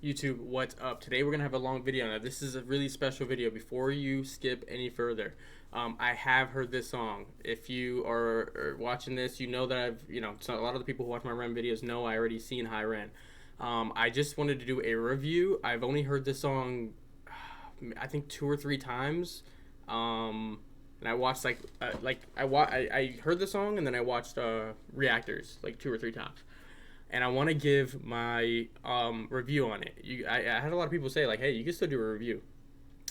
YouTube, what's up? Today we're gonna have a long video. Now this is a really special video. Before you skip any further, I have heard this song. If you are watching this, you know that so a lot of the people who watch my Ren videos know I already seen High Ren. I just wanted to do a review. I've only heard this song, I think 2 or 3 times. And I watched I heard the song and then I watched reactors like 2 or 3 times. And I want to give my review on it. I had a lot of people say, like, hey, you can still do a review.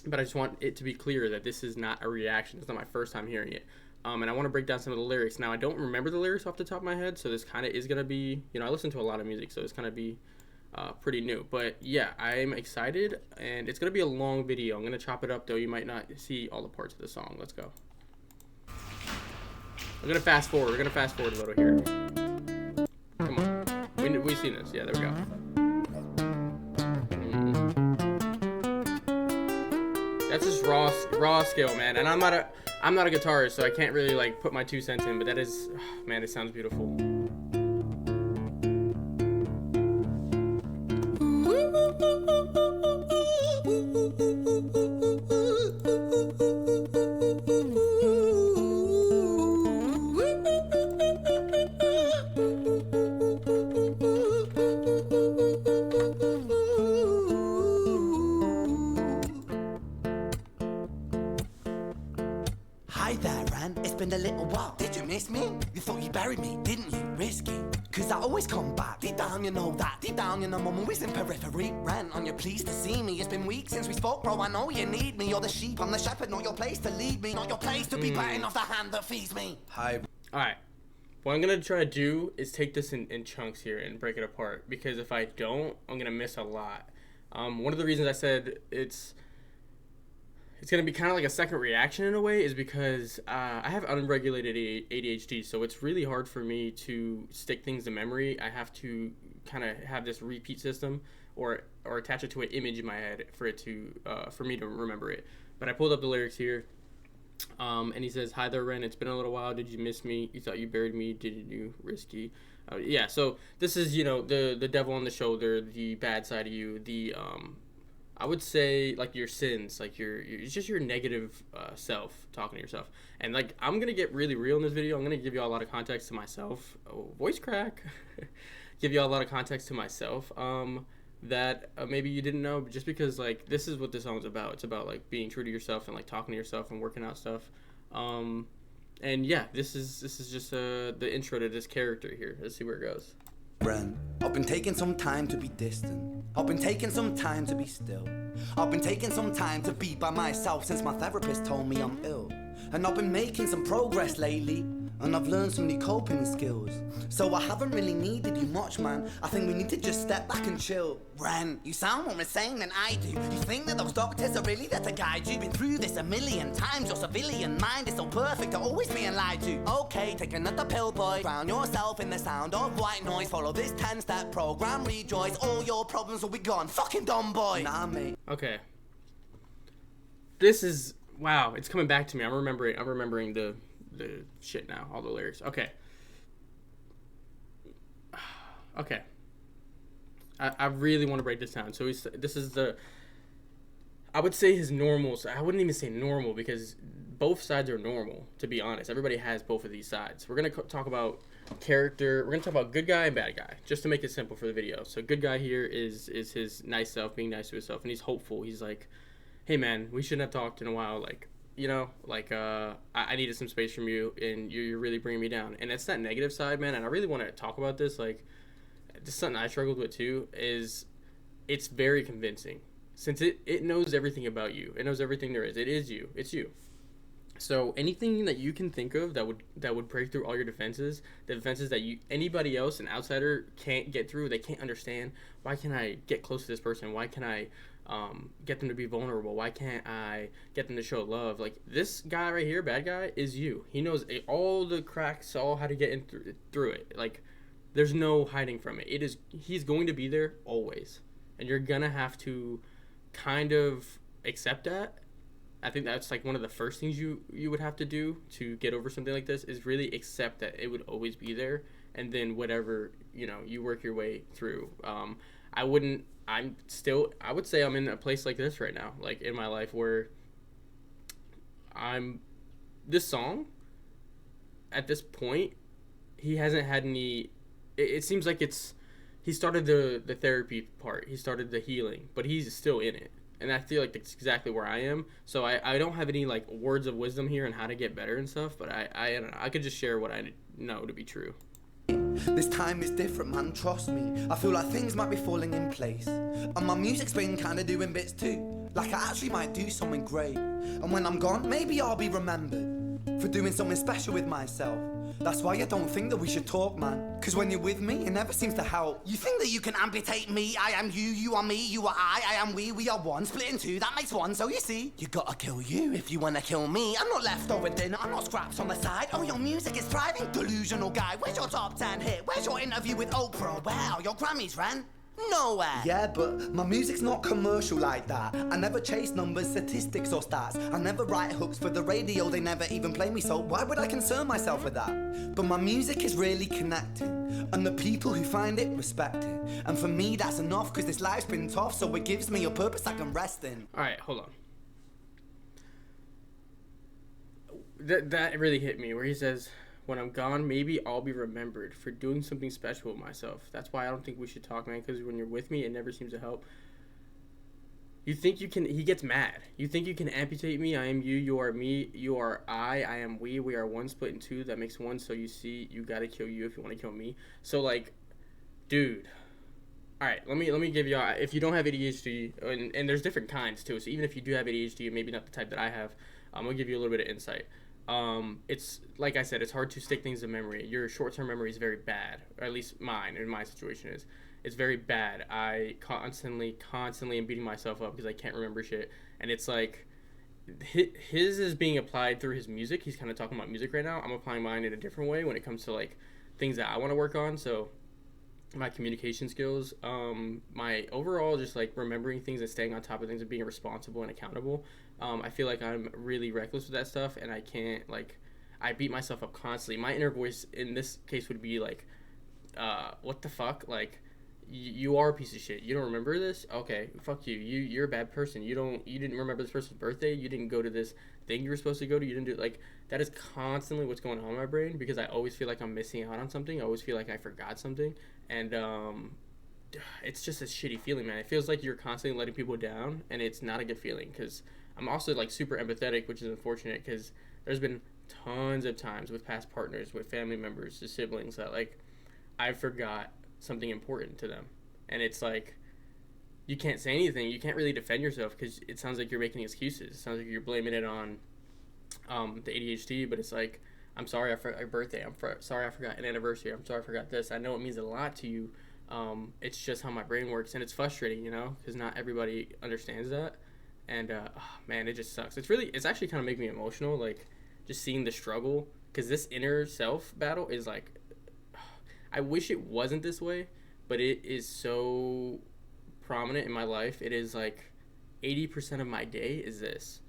But I just want it to be clear that this is not a reaction. It's not my first time hearing it. And I want to break down some of the lyrics. Now, I don't remember the lyrics off the top of my head, so this kind of is going to be, I listen to a lot of music, so it's going to be pretty new. But, yeah, I'm excited, and it's going to be a long video. I'm going to chop it up, though. You might not see all the parts of the song. Let's go. We're going to fast forward. We're going to fast forward a little here. Come on. We've seen this. Yeah, there we go. That's just raw skill, man. And I'm not a guitarist, so I can't really like put my 2 cents in. But that is, man, it sounds beautiful. Hi there, Ran. It's been a little while. Did you miss me? You thought you buried me, didn't you? Risky. Cause I always come back. Deep down, you know that. Deep down, you know I'm always in periphery. Ran, on your pleased to see me. It's been weeks since we spoke, bro. I know you need me. You're the sheep, I'm the shepherd. Not your place to lead me. Not your place to be biting off the hand that feeds me. Hi. Alright. What I'm going to try to do is take this in chunks here and break it apart. Because if I don't, I'm going to miss a lot. One of the reasons I said it's going to be kind of like a second reaction in a way is because I have unregulated ADHD, so it's really hard for me to stick things to memory. I have to kind of have this repeat system or attach it to an image in my head for it to for me to remember it. But I pulled up the lyrics here, and he says, "Hi there, Ren. It's been a little while. Did you miss me? You thought you buried me. Did you risky?" Yeah. So this is the devil on the shoulder, the bad side of you, the I would say like your sins, like it's just your negative self talking to yourself. And like I'm gonna get really real in this video. I'm gonna give you all a lot of context to myself. Oh, voice crack. Give you all a lot of context to myself that maybe you didn't know, just because like this is what this song's about. It's about like being true to yourself and like talking to yourself and working out stuff. And yeah, this is just the intro to this character here. Let's see where it goes. Ren, I've been taking some time to be distant. I've been taking some time to be still. I've been taking some time to be by myself since my therapist told me I'm ill. And I've been making some progress lately, and I've learned some new coping skills. So I haven't really needed you much, man. I think we need to just step back and chill. Ren, you sound more insane than I do. You think that those doctors are really there to guide you? Been through this a million times. Your civilian mind is so perfect to always being lied to. Okay, take another pill, boy. Drown yourself in the sound of white noise. Follow this 10-step program, rejoice. All your problems will be gone. Fucking dumb boy. Nah, mate. Okay. This is, wow, it's coming back to me. I'm remembering the shit now, all the lyrics. Okay. I really want to break this down. So this is I would say his normal. I wouldn't even say normal because both sides are normal, to be honest. Everybody has both of these sides. We're going to talk about character. We're going to talk about good guy and bad guy, just to make it simple for the video. So good guy here is his nice self, being nice to himself, and he's hopeful. He's like, hey man, we shouldn't have talked in a while, like, I needed some space from you, and you're really bringing me down. And it's that negative side, man, and I really want to talk about this. Like, this is something I struggled with too, is it's very convincing. Since it knows everything about you. It knows everything there is. It is you. It's you. So anything that you can think of that would break through all your defenses, the defenses that anybody else, an outsider, can't get through, they can't understand. Why can't I get close to this person? Why can't I get them to be vulnerable? Why can't I get them to show love? Like, this guy right here, bad guy, is you. He knows all the cracks, all how to get in through it. Like, there's no hiding from it. He's going to be there always, and you're gonna have to kind of accept that. I think that's like one of the first things you would have to do to get over something like this, is really accept that it would always be there, and then whatever you work your way through. I wouldn't I would say I'm in a place like this right now, like in my life where I'm, this song, at this point, he hasn't had any, it seems like he started the therapy part, he started the healing, but he's still in it. And I feel like that's exactly where I am. So I don't have any like words of wisdom here on how to get better and stuff, but I don't know. I could just share what I know to be true. This time is different, man, trust me. I feel like things might be falling in place. And my music's been kinda doing bits too. Like I actually might do something great. And when I'm gone, maybe I'll be remembered for doing something special with myself. That's why I don't think that we should talk, man. Cause when you're with me, it never seems to help. You think that you can amputate me? I am you, you are me, you are I am we are one. Split in two, that makes one. So you see, you gotta kill you if you wanna kill me. I'm not leftover dinner, I'm not scraps on the side. Oh, your music is thriving, delusional guy. Where's your top 10 hit? Where's your interview with Oprah? Where are your Grammys, Ren? Nowhere. Yeah, but my music's not commercial like that. I never chase numbers, statistics or stats. I never write hooks for the radio, they never even play me, so why would I concern myself with that? But my music is really connecting, and the people who find it respect it. And for me that's enough, cause this life's been tough, so it gives me a purpose I can rest in. Alright, hold on. That really hit me, where he says, when I'm gone, maybe I'll be remembered for doing something special with myself. That's why I don't think we should talk, man, because when you're with me, it never seems to help. You think you can, he gets mad. You think you can amputate me? I am you, you are me, you are I am we are one split in two, that makes one, so you see, you gotta kill you if you want to kill me. So, like, dude. Alright, let me give you, if you don't have ADHD, and there's different kinds, too, so even if you do have ADHD, maybe not the type that I have, I'm gonna give you a little bit of insight. It's like I said, it's hard to stick things in memory. Your short-term memory is very bad, or at least mine in my situation is. It's very bad. I constantly am beating myself up because I can't remember shit. And it's like, his is being applied through his music. He's kind of talking about music right now. I'm applying mine in a different way when it comes to like things that I want to work on. So my communication skills, my overall just like remembering things and staying on top of things and being responsible and accountable. I feel like I'm really reckless with that stuff, and I can't, like, I beat myself up constantly. My inner voice in this case would be like, what the fuck? Like, you are a piece of shit. You don't remember this? Okay, fuck you. You're a bad person. You didn't remember this person's birthday. You didn't go to this thing you were supposed to go to. You didn't do, like, that is constantly what's going on in my brain, because I always feel like I'm missing out on something. I always feel like I forgot something, and it's just a shitty feeling, man. It feels like you're constantly letting people down, and it's not a good feeling, because I'm also like super empathetic, which is unfortunate, because there's been tons of times with past partners, with family members, to siblings, that like I forgot something important to them, and it's like you can't say anything, you can't really defend yourself, because it sounds like you're making excuses. It sounds like you're blaming it on the ADHD, but it's like, I'm sorry I forgot your birthday, sorry I forgot an anniversary, I'm sorry I forgot this. I know it means a lot to you. It's just how my brain works, and it's frustrating, you know, because not everybody understands that. And oh, man, it just sucks. It's actually kind of making me emotional, like just seeing the struggle, because this inner self battle is like, I wish it wasn't this way, but it is so prominent in my life. It is like 80% of my day is this.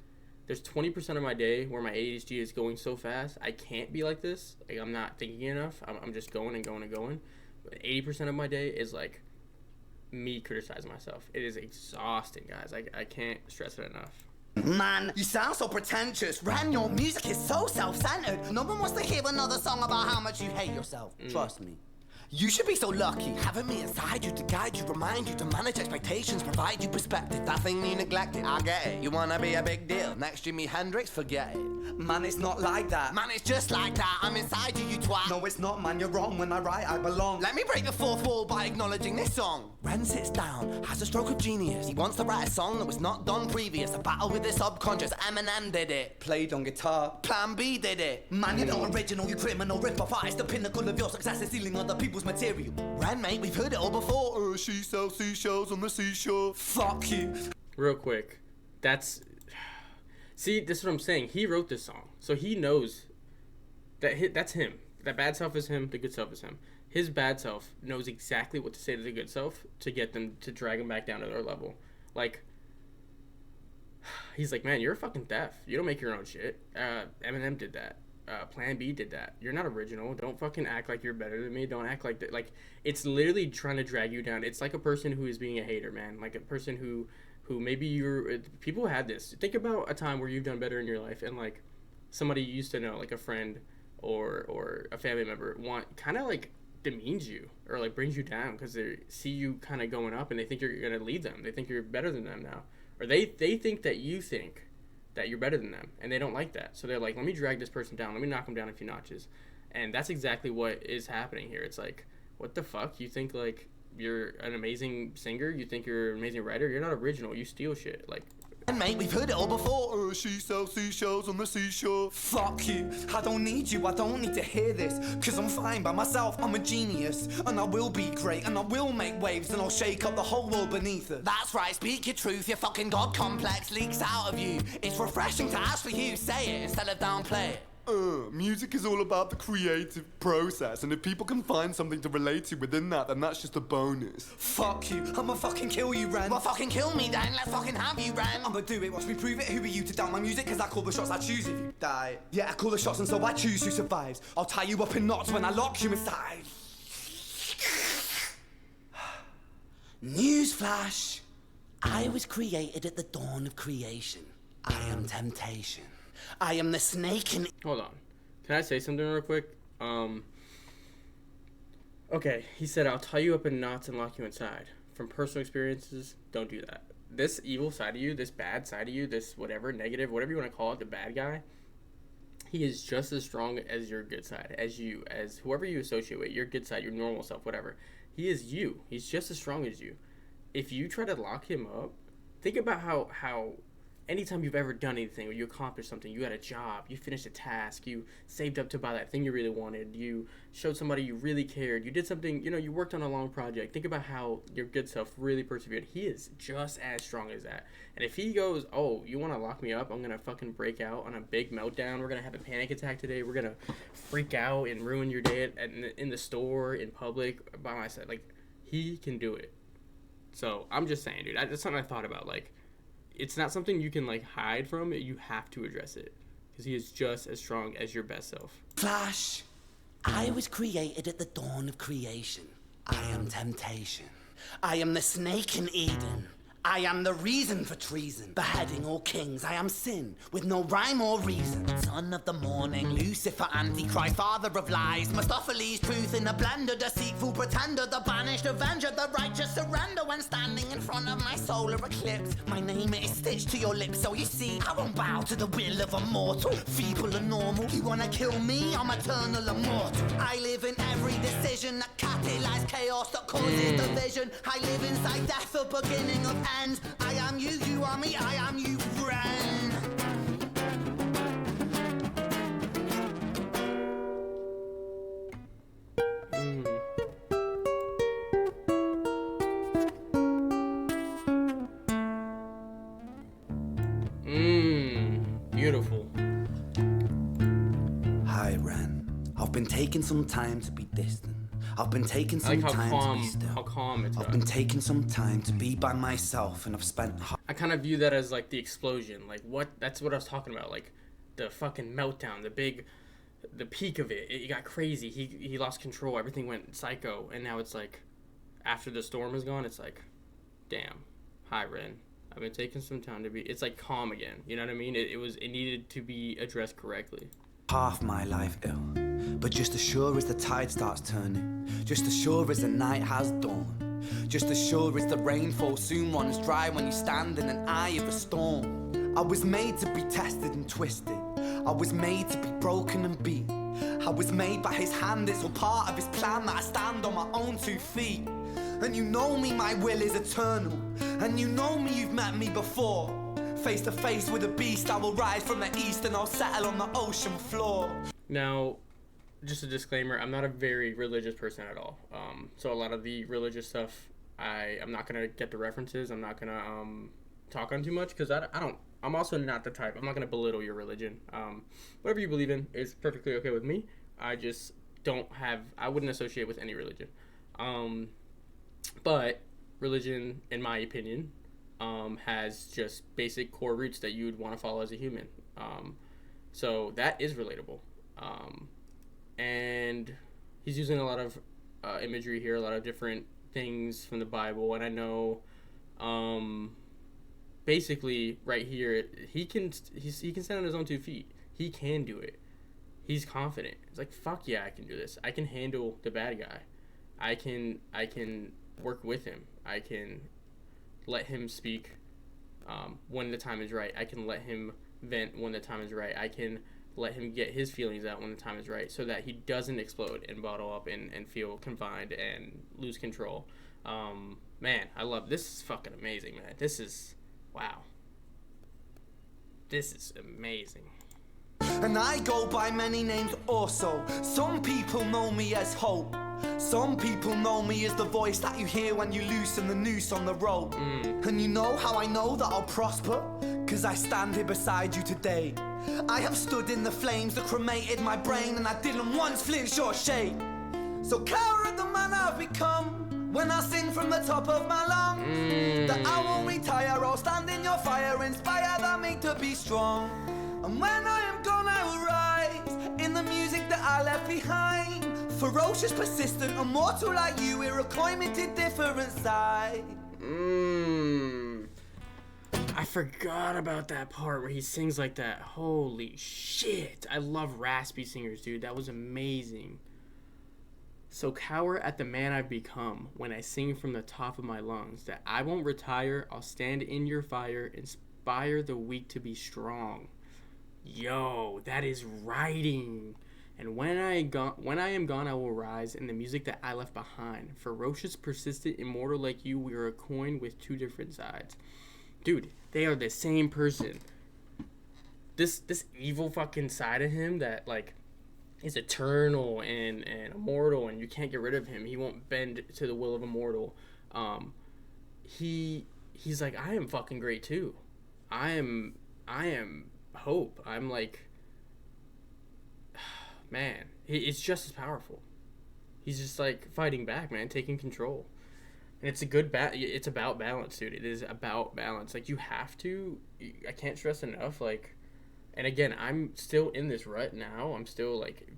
There's 20% of my day where my ADHD is going so fast, I can't be like this. Like, I'm not thinking enough. I'm just going and going and going. But 80% of my day is like me criticizing myself. It is exhausting, guys. I can't stress it enough. Man, you sound so pretentious. Ren, your music is so self-centered. No one wants to hear another song about how much you hate yourself. Trust me. You should be so lucky, having me inside you to guide you, remind you to manage expectations, provide you perspective. That thing you neglected, I get it. You wanna be a big deal, next Jimi Hendrix, forget it. Man, it's not like that. Man, it's just like that. I'm inside you, you twat. No, it's not, man, you're wrong. When I write, I belong. Let me break the fourth wall by acknowledging this song. Ren sits down, has a stroke of genius. He wants to write a song that was not done previous. A battle with his subconscious, Eminem did it. Played on guitar, Plan B did it. Man, you're not original, you criminal rip-off artist. The pinnacle of your success is stealing other people's material. Ren, mate, we've heard it all before. She sells seashells on the seashore. Fuck you. Real quick, see, this is what I'm saying. He wrote this song, so he knows that that's him. That bad self is him, the good self is him. His bad self knows exactly what to say to the good self to get them, to drag him back down to their level. Like, he's like, man, you're a fucking theft. You don't make your own shit. Eminem did that. Plan B did that. You're not original. Don't fucking act like you're better than me. Don't act like that. Like, it's literally trying to drag you down. It's like a person who is being a hater, man. Like a person who maybe people had this. Think about a time where you've done better in your life, and like somebody you used to know, like a friend or a family member, kind of like demeans you or like brings you down because they see you kind of going up and they think you're gonna lead them. They think you're better than them now, or they think that you think that you're better than them, and they don't like that. So they're like, let me drag this person down. Let me knock them down a few notches. And that's exactly what is happening here. It's like, what the fuck? You think like you're an amazing singer? You think you're an amazing writer? You're not original. You steal shit. Like, And mate, we've heard it all before. She sells seashells on the seashore. Fuck you, I don't need you, I don't need to hear this. Cause I'm fine by myself, I'm a genius. And I will be great, and I will make waves, and I'll shake up the whole world beneath us. That's right, speak your truth, your fucking god complex leaks out of you. It's refreshing to ask for you, say it instead of downplay it. Music is all about the creative process, and if people can find something to relate to within that, then that's just a bonus. Fuck you, I'ma fucking kill you, Ren. Well, fucking kill me then, let's fucking have you, Ren. I'ma do it, watch me prove it. Who are you to doubt my music? Cause I call the shots, I choose if you die. Yeah, I call the shots, and so I choose who survives. I'll tie you up in knots when I lock you inside. Newsflash, I was created at the dawn of creation. I am temptation. I am the snake in... hold on. Can I say something real quick? Okay, he said, I'll tie you up in knots and lock you inside. From personal experiences, don't do that. This evil side of you, this bad side of you, this whatever, negative, whatever you want to call it, the bad guy, he is just as strong as your good side, as you, as whoever you associate with, your good side, your normal self, whatever. He is you. He's just as strong as you. If you try to lock him up, think about how anytime you've ever done anything, or you accomplished something, you had a job, you finished a task, you saved up to buy that thing you really wanted, you showed somebody you really cared, you did something, you worked on a long project. Think about how your good self really persevered. He is just as strong as that. And if he goes, oh, you want to lock me up? I'm going to fucking break out on a big meltdown. We're going to have a panic attack today. We're going to freak out and ruin your day in the store, in public, by my side. Like, he can do it. So, I'm just saying, dude, that's something I thought about, like, it's not something you can, like, hide from. You have to address it. Because he is just as strong as your best self. Flash, I was created at the dawn of creation. I am temptation. I am the snake in Eden. I am the reason for treason, beheading all kings. I am sin, with no rhyme or reason. Son of the morning, Lucifer, Antichrist, father of lies. Mephistopheles, truth in a blender, deceitful pretender, the banished avenger, the righteous surrender. When standing in front of my solar eclipse, my name is stitched to your lips. So you see, I won't bow to the will of a mortal, feeble and normal. You wanna kill me? I'm eternal immortal. I live in every decision that catalyzes chaos, that causes division. I live inside death, the beginning of end. I am you, you are me, I am you, friend. Beautiful. Hi, Ren. I've been taking some time to be distant. I've been taking some time to be still. How calm it's I've been taking some time to be by myself, and I've spent... I kind of view that as, like, the explosion. Like, that's what I was talking about. Like, the fucking meltdown, the peak of it. It got crazy. He lost control. Everything went psycho. And now it's like, after the storm is gone, it's like, damn. Hi, Ren. I've been taking some time to be... It's, like, calm again. You know what I mean? It needed to be addressed correctly. Half my life ill, but just as sure as the tide starts turning, just as sure as the night has dawned, just as sure as the rainfall soon runs dry when you stand in an eye of a storm. I was made to be tested and twisted. I was made to be broken and beat. I was made by his hand, it's all part of his plan that I stand on my own 2 feet. And you know me, my will is eternal. And you know me, you've met me before. Face to face with a beast, I will rise from the east and I'll settle on the ocean floor. Now, just a disclaimer, I'm not a very religious person at all. So a lot of the religious stuff, I'm not going to get the references. I'm not going to talk on too much because I'm also not the type. I'm not going to belittle your religion. Whatever you believe in is perfectly okay with me. I just I wouldn't associate with any religion. But religion, in my opinion, has just basic core roots that you would want to follow as a human. So that is relatable. And he's using a lot of imagery here, a lot of different things from the Bible, and I know, basically right here, he can stand on his own 2 feet. He can do it. He's confident. He's like, fuck yeah, I can do this. I can handle the bad guy. I can work with him. I can let him speak when the time is right. I can let him vent when the time is right. I can let him get his feelings out when the time is right, so that he doesn't explode and bottle up and feel confined and lose control. Man, I love this. Is fucking amazing, man. This is, wow. This is amazing. And I go by many names also. Some people know me as Hope. Some people know me as the voice that you hear when you loosen the noose on the rope. And you know how I know that I'll prosper? 'Cause I stand here beside you today. I have stood in the flames that cremated my brain, and I didn't once flinch or shake. So cower at the man I've become when I sing from the top of my lungs. That I won't retire, I'll stand in your fire, inspire that me to be strong. And when I am gone, I will rise in the music that I left behind. Ferocious, persistent, immortal like you, we're a coin minted different side. I forgot about that part where he sings like that. Holy shit. I love raspy singers, dude. That was amazing. So cower at the man I've become when I sing from the top of my lungs. That I won't retire, I'll stand in your fire, inspire the weak to be strong. Yo, that is writing. And when I am gone, I will rise in the music that I left behind. Ferocious, persistent, immortal like you, we are a coin with two different sides. Dude, they are the same person. This evil fucking side of him that, like, is eternal and immortal, and you can't get rid of him. He won't bend to the will of a mortal. He's like, I am fucking great too. I am Hope. I'm like, man, it's just as powerful. He's just like fighting back, man, taking control. And it's a good it's about balance, dude. It is about balance. Like, you have to, I can't stress enough, like, and again, I'm still in this rut now. I'm still like,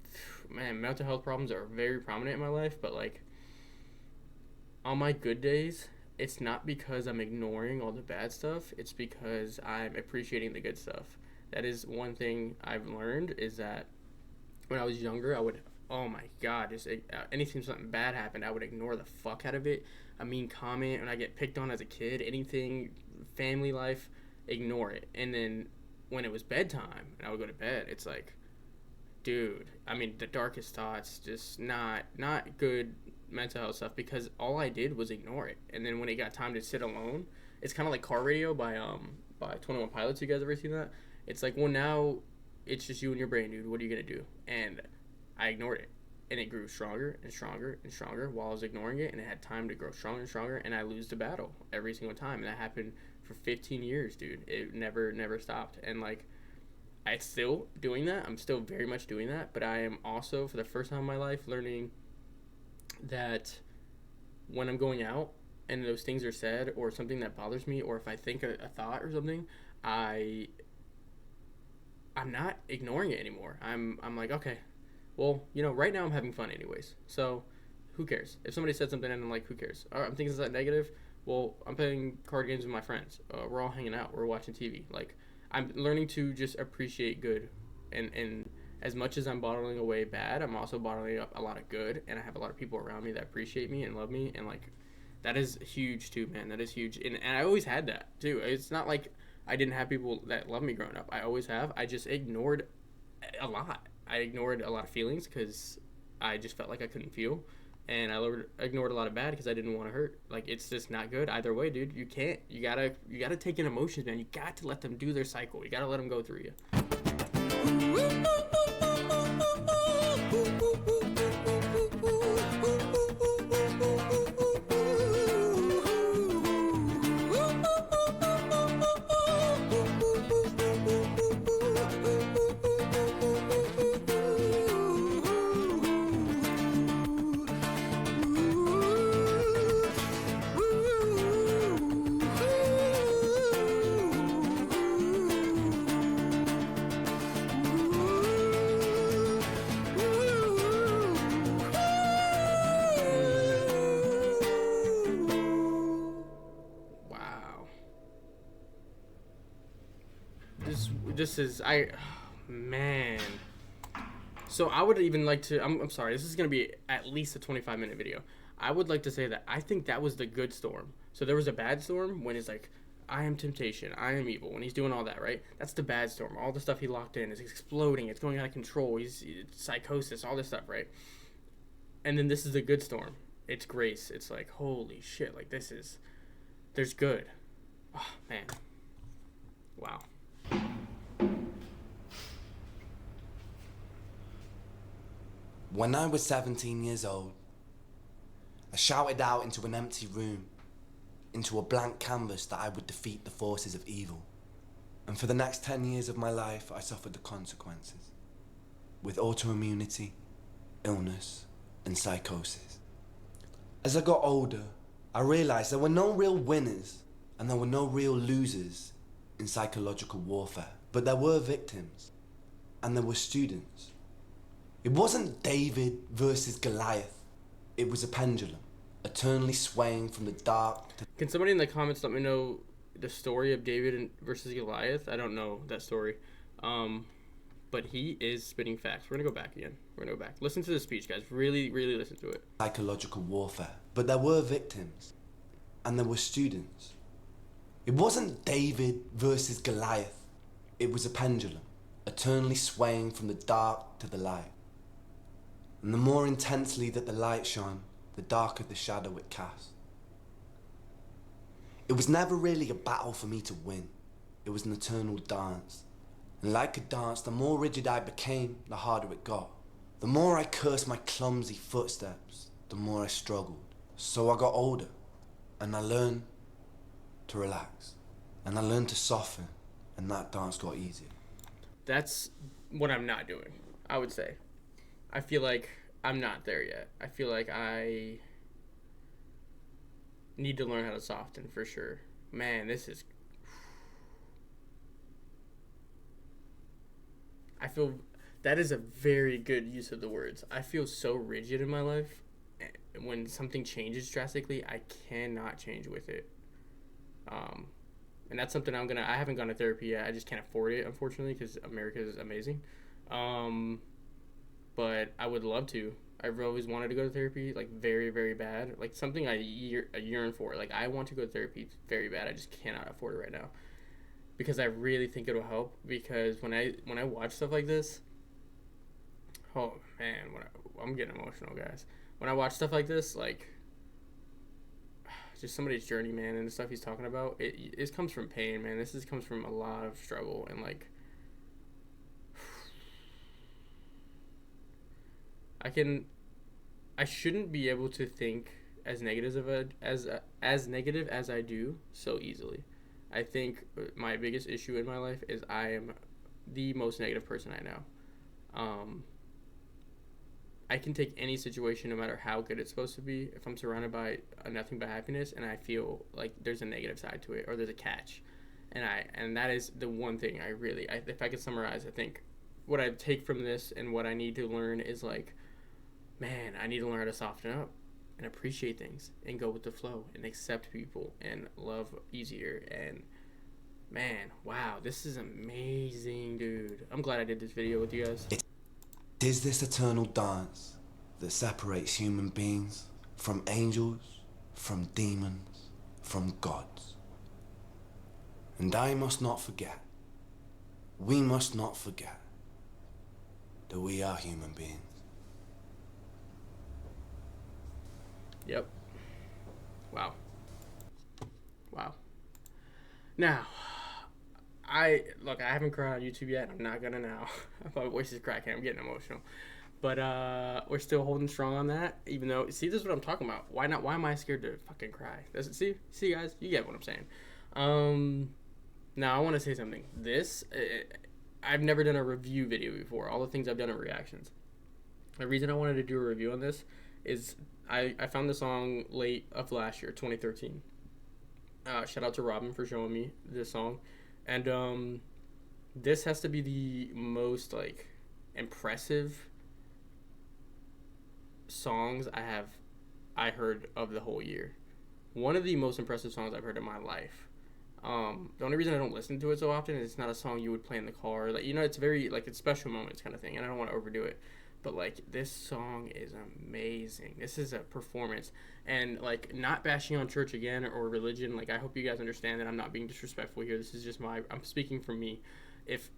man, mental health problems are very prominent in my life, but like, on my good days, it's not because I'm ignoring all the bad stuff. It's because I'm appreciating the good stuff. That is one thing I've learned, is that when I was younger, I would, oh my God, just anything, something bad happened, I would ignore the fuck out of it. A mean comment, when I get picked on as a kid, anything, family life, ignore it. And then when it was bedtime and I would go to bed, it's like, dude, I mean, the darkest thoughts, just not good mental health stuff, because all I did was ignore it. And then when it got time to sit alone, it's kind of like Car Radio by 21 Pilots. You guys ever seen that? It's like, well, now it's just you and your brain, dude. What are you gonna do? And I ignored it, and it grew stronger and stronger and stronger while I was ignoring it, and it had time to grow stronger and stronger, and I lose the battle every single time. And that happened for 15 years, dude. It never stopped. And like, I'm still doing that. I'm still very much doing that, but I am also, for the first time in my life, learning that when I'm going out and those things are said, or something that bothers me, or if I think a thought or something, I'm not ignoring it anymore. I'm like, okay, well, you know, right now I'm having fun anyways, so who cares? If somebody said something and I'm like, who cares? All right, I'm thinking, is that negative? Well, I'm playing card games with my friends. We're all hanging out. We're watching TV. Like, I'm learning to just appreciate good. And as much as I'm bottling away bad, I'm also bottling up a lot of good. And I have a lot of people around me that appreciate me and love me. And, like, that is huge, too, man. That is huge. And I always had that, too. It's not like I didn't have people that love me growing up. I always have. I just ignored a lot. I ignored a lot of feelings because I just felt like I couldn't feel. And I ignored a lot of bad because I didn't want to hurt. Like, it's just not good either way, dude. You can't. You gotta take in emotions, man. You got to let them do their cycle. You gotta let them go through you. this is man. So I would even like to. I'm sorry. This is gonna be at least a 25-minute video. I would like to say that I think that was the good storm. So there was a bad storm when it's like, I am temptation, I am evil, when he's doing all that, right? That's the bad storm. All the stuff he locked in is exploding. It's going out of control. He's psychosis, all this stuff, right? And then this is the good storm. It's grace. It's like, holy shit, like there's good. Oh, man. Wow. When I was 17 years old, I shouted out into an empty room, into a blank canvas, that I would defeat the forces of evil. And for the next 10 years of my life, I suffered the consequences, with autoimmunity, illness, and psychosis. As I got older, I realized there were no real winners and there were no real losers in psychological warfare, but there were victims and there were students. It wasn't David versus Goliath. It was a pendulum, eternally swaying from the dark to... Can somebody in the comments let me know the story of David versus Goliath? I don't know that story. But he is spitting facts. We're going to go back again. We're going to go back. Listen to the speech, guys. Really, really listen to it. Psychological warfare. But there were victims. And there were students. It wasn't David versus Goliath. It was a pendulum, eternally swaying from the dark to the light. And the more intensely that the light shone, the darker the shadow it cast. It was never really a battle for me to win. It was an eternal dance. And like a dance, the more rigid I became, the harder it got. The more I cursed my clumsy footsteps, the more I struggled. So I got older, and I learned to relax. And I learned to soften, and that dance got easier. That's what I'm not doing, I would say. I feel like I'm not there yet. I feel like I need to learn how to soften for sure. Man, this is... I feel that is a very good use of the words. I feel so rigid in my life. When something changes drastically, I cannot change with it. And that's something I haven't gone to therapy yet. I just can't afford it, unfortunately, because America is amazing. But I would love to. I've always wanted to go to therapy, like very, very bad. Like something I yearn for. Like I want to go to therapy very bad. I just cannot afford it right now. Because I really think it'll help. Because when I watch stuff like this, oh man, I'm getting emotional, guys. When I watch stuff like this, like just somebody's journey, man, and the stuff he's talking about, it comes from pain, man. This comes from a lot of struggle and like. I shouldn't be able to think as negative as I do so easily. I think my biggest issue in my life is I am the most negative person I know. I can take any situation, no matter how good it's supposed to be, if I'm surrounded by nothing but happiness, and I feel like there's a negative side to it, or there's a catch, and that is the one thing if I could summarize, I think what I take from this and what I need to learn is like, man, I need to learn how to soften up and appreciate things and go with the flow and accept people and love easier. And man, wow, this is amazing, dude. I'm glad I did this video with you guys. It is this eternal dance that separates human beings from angels, from demons, from gods. And I must not forget, we must not forget that we are human beings. Yep. Wow. Now, I haven't cried on YouTube yet. I'm not gonna now. My voice is cracking. I'm getting emotional. But we're still holding strong on that. Even though, see, this is what I'm talking about. Why not? Why am I scared to fucking cry? See, guys, you get what I'm saying. Now I want to say something. I've never done a review video before. All the things I've done are reactions. The reason I wanted to do a review on this is I found the song late of last year, 2013. Shout out to Robin for showing me this song. And this has to be the most like impressive songs I heard of the whole year. One of the most impressive songs I've heard in my life. The only reason I don't listen to it so often is it's not a song you would play in the car. Like, it's very, like, it's special moments kind of thing, and I don't want to overdo it. But, like, this song is amazing. This is a performance. And, like, not bashing on church again or religion. Like, I hope you guys understand that I'm not being disrespectful here. This is just I'm speaking for me. If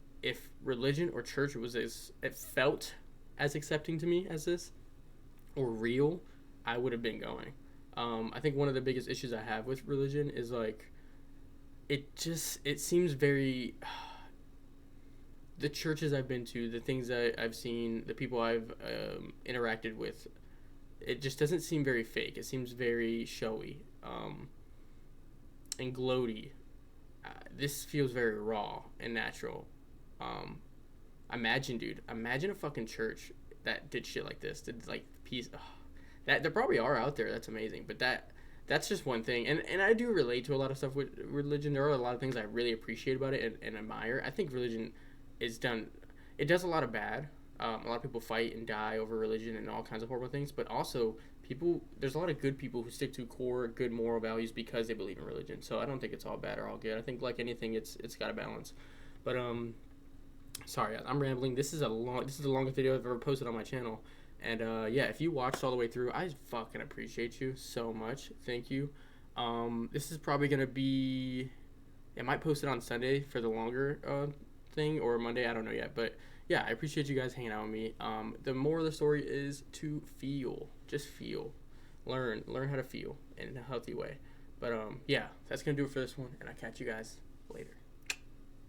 religion or church it felt as accepting to me as this, or real, I would have been going. I think one of the biggest issues I have with religion is, like, it seems very the churches I've been to, the things that I've seen, the people I've interacted with, it just doesn't seem very fake. It seems very showy and gloaty. This feels very raw and natural. Imagine a fucking church that did shit like this, did like peace. That there probably are out there. That's amazing, but that's just one thing. And I do relate to a lot of stuff with religion. There are a lot of things I really appreciate about it and admire. I think religion it does a lot of bad. A lot of people fight and die over religion and all kinds of horrible things, but also there's a lot of good people who stick to core good moral values because they believe in religion. So I don't think it's all bad or all good. I think, like anything, it's got a balance. But sorry, I'm rambling. This is the longest video I've ever posted on my channel. And yeah, if you watched all the way through, I fucking appreciate you so much. Thank you. This is probably gonna be, I might post it on Sunday for the longer thing, or Monday, I don't know yet. But yeah, I appreciate you guys hanging out with me. The moral of the story is to just feel, learn how to feel in a healthy way. But yeah, that's gonna do it for this one, and I'll catch you guys later.